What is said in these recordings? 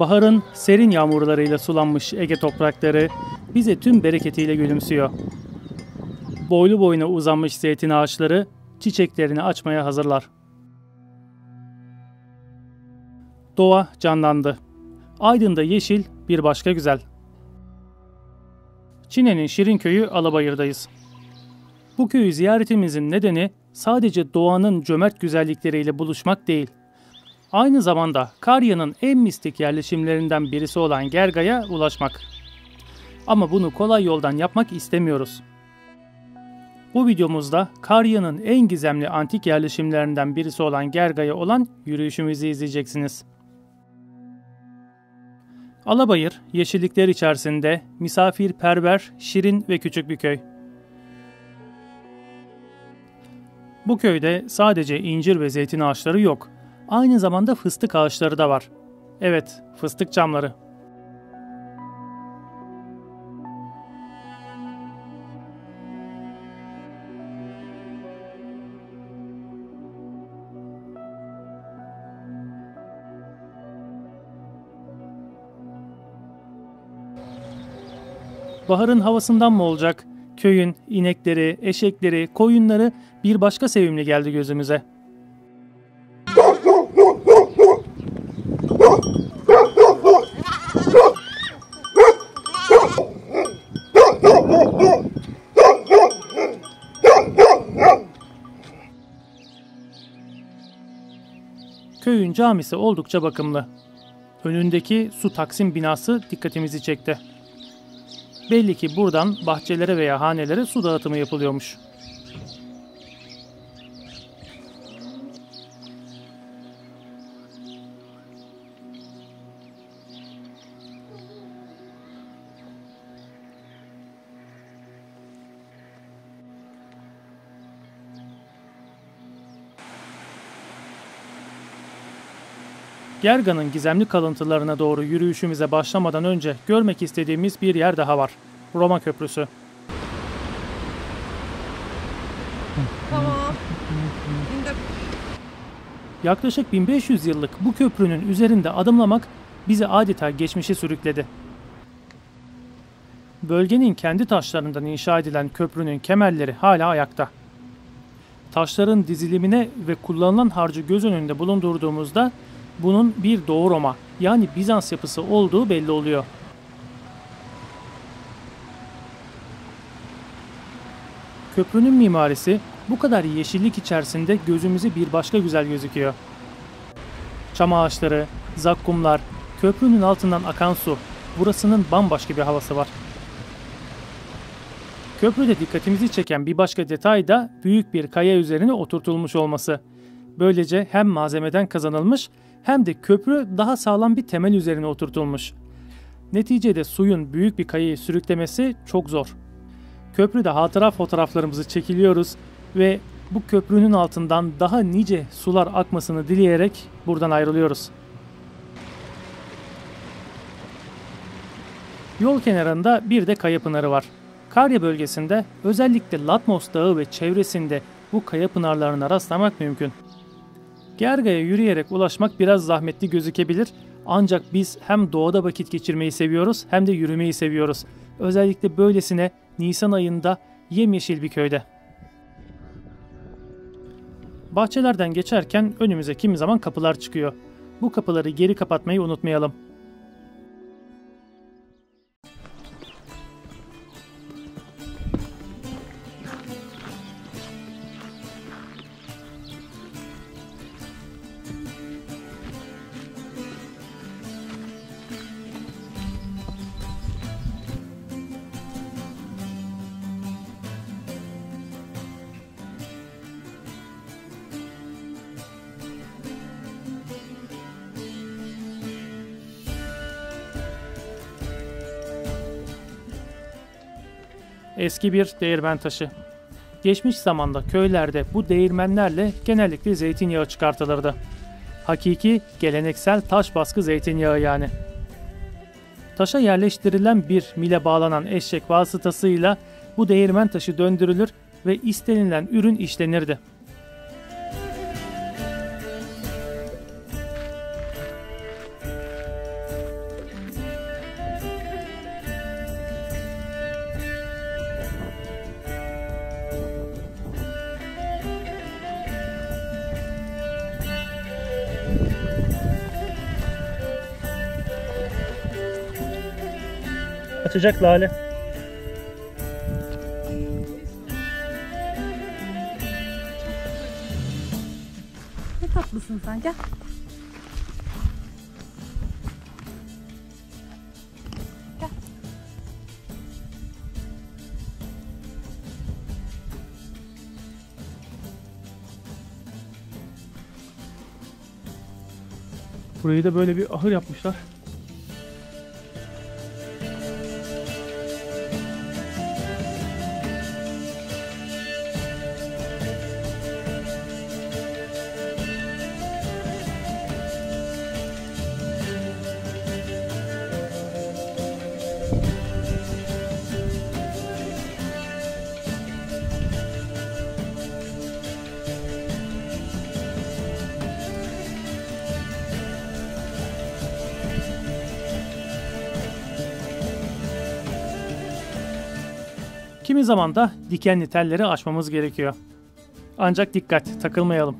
Baharın serin yağmurlarıyla sulanmış Ege toprakları bize tüm bereketiyle gülümsüyor. Boylu boyuna uzanmış zeytin ağaçları çiçeklerini açmaya hazırlar. Doğa canlandı. Aydın'da yeşil bir başka güzel. Çine'nin Şirinköy'ü Alabayır'dayız. Bu köyü ziyaretimizin nedeni sadece doğanın cömert güzellikleriyle buluşmak değil. Aynı zamanda Karya'nın en mistik yerleşimlerinden birisi olan Gerga'ya ulaşmak. Ama bunu kolay yoldan yapmak istemiyoruz. Bu videomuzda Karya'nın en gizemli antik yerleşimlerinden birisi olan Gerga'ya olan yürüyüşümüzü izleyeceksiniz. Alabayır, yeşillikler içerisinde misafirperver, şirin ve küçük bir köy. Bu köyde sadece incir ve zeytin ağaçları yok. Aynı zamanda fıstık ağaçları da var. Evet, fıstık çamları. Baharın havasından mı olacak? Köyün inekleri, eşekleri, koyunları bir başka sevimli geldi gözümüze. Köyün camisi oldukça bakımlı. Önündeki su taksim binası dikkatimizi çekti. Belli ki buradan bahçelere veya hanelere su dağıtımı yapılıyormuş. Gerga'nın gizemli kalıntılarına doğru yürüyüşümüze başlamadan önce görmek istediğimiz bir yer daha var. Roma Köprüsü. Tamam. Yaklaşık 1500 yıllık bu köprünün üzerinde adımlamak bizi adeta geçmişe sürükledi. Bölgenin kendi taşlarından inşa edilen köprünün kemerleri hala ayakta. Taşların dizilimine ve kullanılan harcı göz önünde bulundurduğumuzda bunun bir Doğu Roma yani Bizans yapısı olduğu belli oluyor. Köprünün mimarisi bu kadar yeşillik içerisinde gözümüze bir başka güzel gözüküyor. Çam ağaçları, zakkumlar, köprünün altından akan su, burasının bambaşka bir havası var. Köprüde dikkatimizi çeken bir başka detay da büyük bir kaya üzerine oturtulmuş olması. Böylece hem malzemeden kazanılmış hem de köprü daha sağlam bir temel üzerine oturtulmuş. Neticede suyun büyük bir kayayı sürüklemesi çok zor. Köprüde hatıra fotoğraflarımızı çekiliyoruz ve bu köprünün altından daha nice sular akmasını dileyerek buradan ayrılıyoruz. Yol kenarında bir de kaya pınarı var. Karya bölgesinde özellikle Latmos Dağı ve çevresinde bu kaya pınarlarına rastlamak mümkün. Gerga'ya yürüyerek ulaşmak biraz zahmetli gözükebilir ancak biz hem doğada vakit geçirmeyi seviyoruz hem de yürümeyi seviyoruz. Özellikle böylesine Nisan ayında yemyeşil bir köyde. Bahçelerden geçerken önümüze kimi zaman kapılar çıkıyor. Bu kapıları geri kapatmayı unutmayalım. Eski bir değirmen taşı. Geçmiş zamanda köylerde bu değirmenlerle genellikle zeytinyağı çıkartılırdı. Hakiki, geleneksel taş baskı zeytinyağı yani. Taşa yerleştirilen bir mile bağlanan eşek vasıtasıyla bu değirmen taşı döndürülür ve istenilen ürün işlenirdi. Açacak Lale. Ne tatlısın sen, gel. Gel. Burayı da böyle bir ahır yapmışlar. Kimi zaman da dikenli telleri aşmamız gerekiyor. Ancak dikkat, takılmayalım.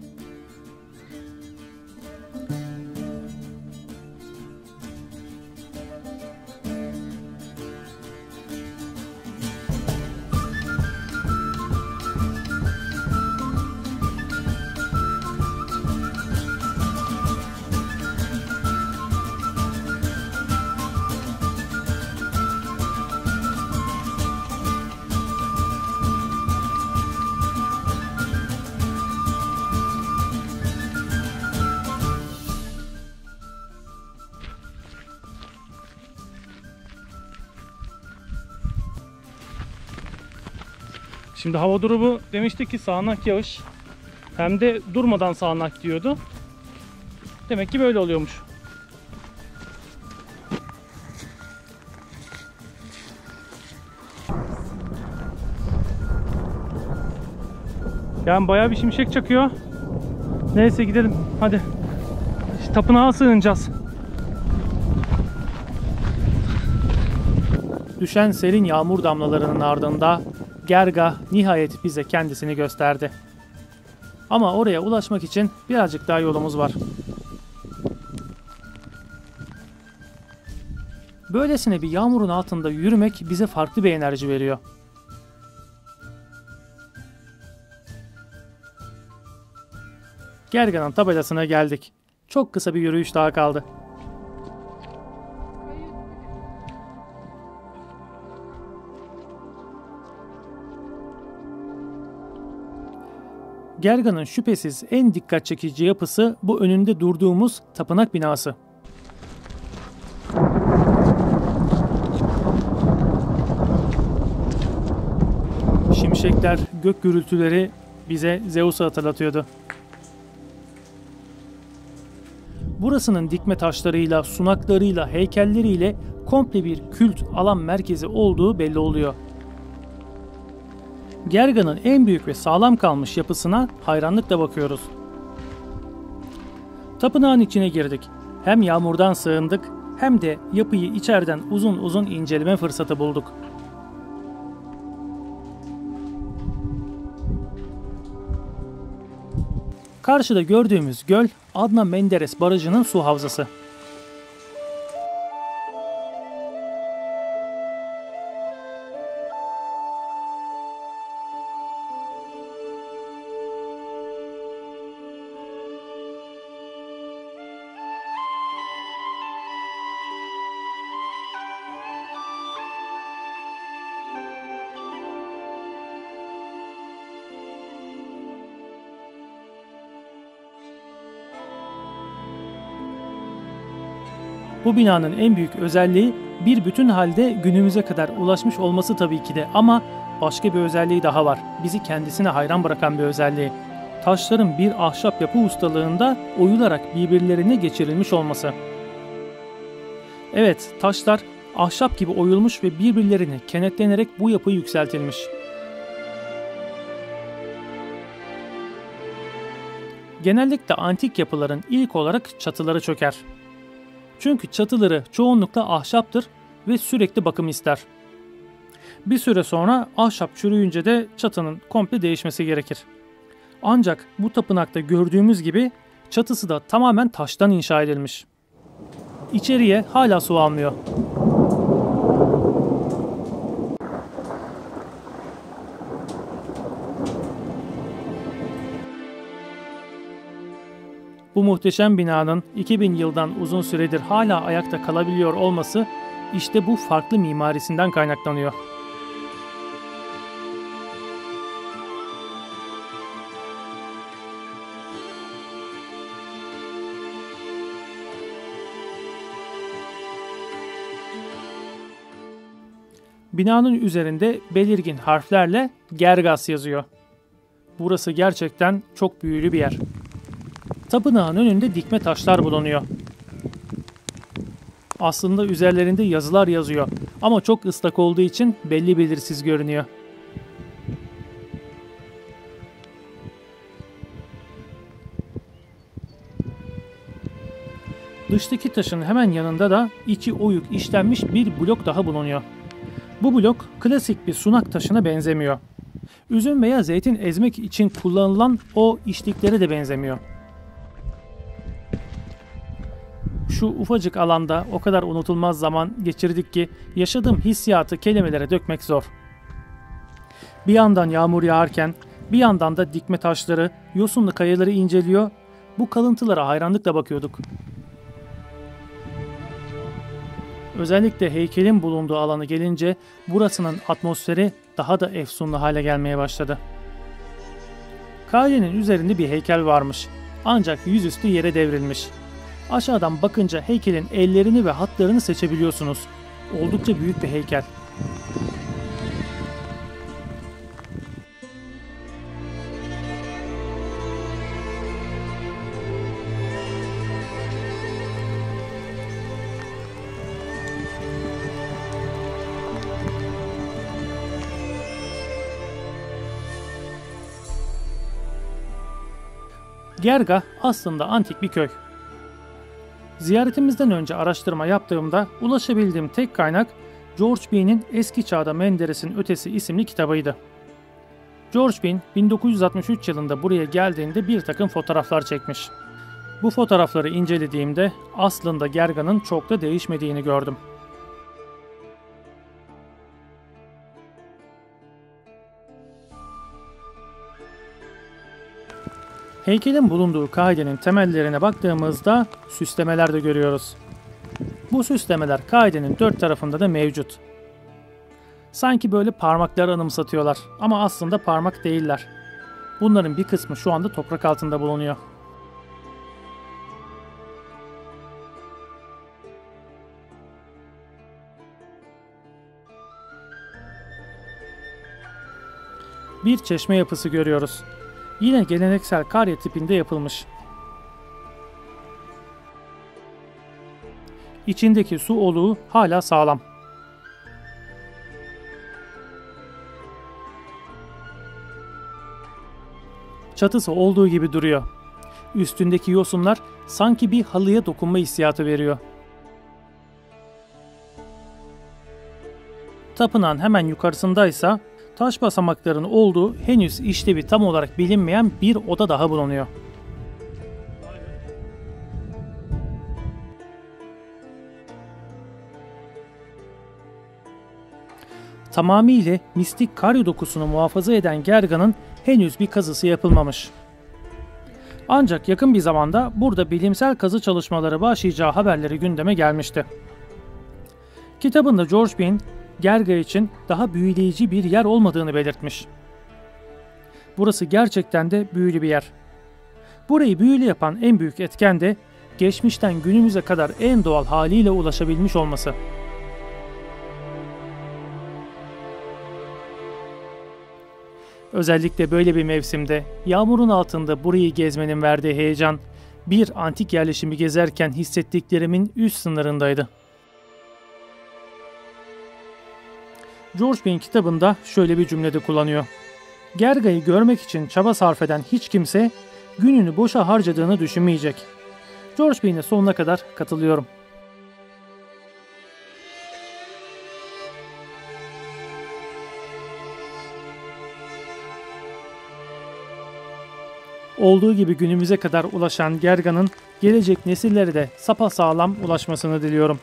Şimdi hava durumu demiştik ki sağanak yağış. Hem de durmadan sağanak diyordu. Demek ki böyle oluyormuş. Yani bayağı bir şimşek çakıyor. Neyse gidelim hadi. İşte tapınağa sığınacağız. Düşen serin yağmur damlalarının ardında Gerga nihayet bize kendisini gösterdi. Ama oraya ulaşmak için birazcık daha yolumuz var. Böylesine bir yağmurun altında yürümek bize farklı bir enerji veriyor. Gerga'nın tabelasına geldik. Çok kısa bir yürüyüş daha kaldı. Gerga'nın şüphesiz en dikkat çekici yapısı bu önünde durduğumuz tapınak binası. Şimşekler, gök gürültüleri bize Zeus'u hatırlatıyordu. Burasının dikme taşlarıyla, sunaklarıyla, heykelleriyle komple bir kült alan merkezi olduğu belli oluyor. Gerga'nın en büyük ve sağlam kalmış yapısına hayranlıkla bakıyoruz. Tapınağın içine girdik. Hem yağmurdan sığındık hem de yapıyı içeriden uzun uzun inceleme fırsatı bulduk. Karşıda gördüğümüz göl Adnan Menderes Barajı'nın su havzası. Bu binanın en büyük özelliği bir bütün halde günümüze kadar ulaşmış olması tabii ki de, ama başka bir özelliği daha var. Bizi kendisine hayran bırakan bir özelliği. Taşların bir ahşap yapı ustalığında oyularak birbirlerine geçirilmiş olması. Evet, taşlar ahşap gibi oyulmuş ve birbirlerine kenetlenerek bu yapı yükseltilmiş. Genellikle antik yapıların ilk olarak çatıları çöker. Çünkü çatıları çoğunlukla ahşaptır ve sürekli bakım ister. Bir süre sonra ahşap çürüyünce de çatının komple değişmesi gerekir. Ancak bu tapınakta gördüğümüz gibi çatısı da tamamen taştan inşa edilmiş. İçeriye hala su almıyor. Bu muhteşem binanın 2000 yıldan uzun süredir hala ayakta kalabiliyor olması işte bu farklı mimarisinden kaynaklanıyor. Binanın üzerinde belirgin harflerle Gergas yazıyor. Burası gerçekten çok büyülü bir yer. Tapınağın önünde dikme taşlar bulunuyor. Aslında üzerlerinde yazılar yazıyor ama çok ıslak olduğu için belli belirsiz görünüyor. Dıştaki taşın hemen yanında da içi oyuk işlenmiş bir blok daha bulunuyor. Bu blok klasik bir sunak taşına benzemiyor. Üzüm veya zeytin ezmek için kullanılan o işliklere de benzemiyor. Şu ufacık alanda o kadar unutulmaz zaman geçirdik ki yaşadığım hissiyatı kelimelere dökmek zor. Bir yandan yağmur yağarken bir yandan da dikme taşları, yosunlu kayaları inceliyor, bu kalıntılara hayranlıkla bakıyorduk. Özellikle heykelin bulunduğu alanı gelince burasının atmosferi daha da efsunlu hale gelmeye başladı. Kalenin üzerinde bir heykel varmış. Ancak yüzüstü yere devrilmiş. Aşağıdan bakınca heykelin ellerini ve hatlarını seçebiliyorsunuz. Oldukça büyük bir heykel. Gerga aslında antik bir köy. Ziyaretimizden önce araştırma yaptığımda ulaşabildiğim tek kaynak George Bean'in Eski Çağda Menderes'in Ötesi isimli kitabıydı. George Bean 1963 yılında buraya geldiğinde bir takım fotoğraflar çekmiş. Bu fotoğrafları incelediğimde aslında Gerga'nın çok da değişmediğini gördüm. Heykelin bulunduğu kaidenin temellerine baktığımızda süslemeler de görüyoruz. Bu süslemeler kaidenin dört tarafında da mevcut. Sanki böyle parmakları anımsatıyorlar ama aslında parmak değiller. Bunların bir kısmı şu anda toprak altında bulunuyor. Bir çeşme yapısı görüyoruz. Yine geleneksel karya tipinde yapılmış. İçindeki su oluğu hala sağlam. Çatısı olduğu gibi duruyor. Üstündeki yosunlar sanki bir halıya dokunma hissiyatı veriyor. Tapınağın hemen yukarısındaysa taş basamakların olduğu henüz işlevi tam olarak bilinmeyen bir oda daha bulunuyor. Tamamıyla mistik karya dokusunu muhafaza eden Gerga'nın henüz bir kazısı yapılmamış. Ancak yakın bir zamanda burada bilimsel kazı çalışmaları başlayacağı haberleri gündeme gelmişti. Kitabında George Bean, Gerga için daha büyüleyici bir yer olmadığını belirtmiş. Burası gerçekten de büyülü bir yer. Burayı büyülü yapan en büyük etken de geçmişten günümüze kadar en doğal haliyle ulaşabilmiş olması. Özellikle böyle bir mevsimde yağmurun altında burayı gezmenin verdiği heyecan bir antik yerleşimi gezerken hissettiklerimin üst sınırındaydı. George Bean kitabında şöyle bir cümlede kullanıyor. Gerga'yı görmek için çaba sarf eden hiç kimse gününü boşa harcadığını düşünmeyecek. George Bean'e sonuna kadar katılıyorum. Olduğu gibi günümüze kadar ulaşan Gerga'nın gelecek nesillere de sapasağlam ulaşmasını diliyorum.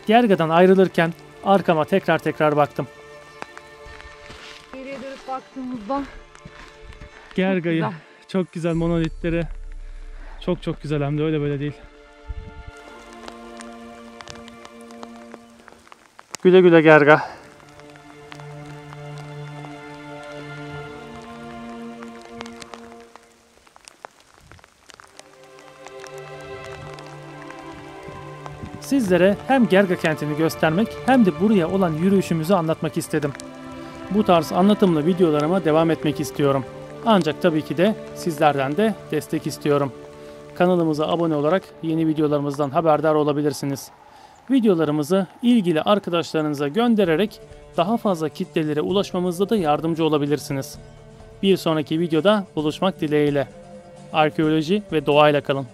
Gerga'dan ayrılırken arkama tekrar baktım. Geriye dönüp baktığımızda Gerga'yı, çok güzel monolitleri Çok çok güzel, hem de öyle böyle değil. Güle güle Gerga. Sizlere hem Gerga kentini göstermek hem de buraya olan yürüyüşümüzü anlatmak istedim. Bu tarz anlatımlı videolarıma devam etmek istiyorum. Ancak tabii ki de sizlerden de destek istiyorum. Kanalımıza abone olarak yeni videolarımızdan haberdar olabilirsiniz. Videolarımızı ilgili arkadaşlarınıza göndererek daha fazla kitlelere ulaşmamızda da yardımcı olabilirsiniz. Bir sonraki videoda buluşmak dileğiyle. Arkeoloji ve doğayla kalın.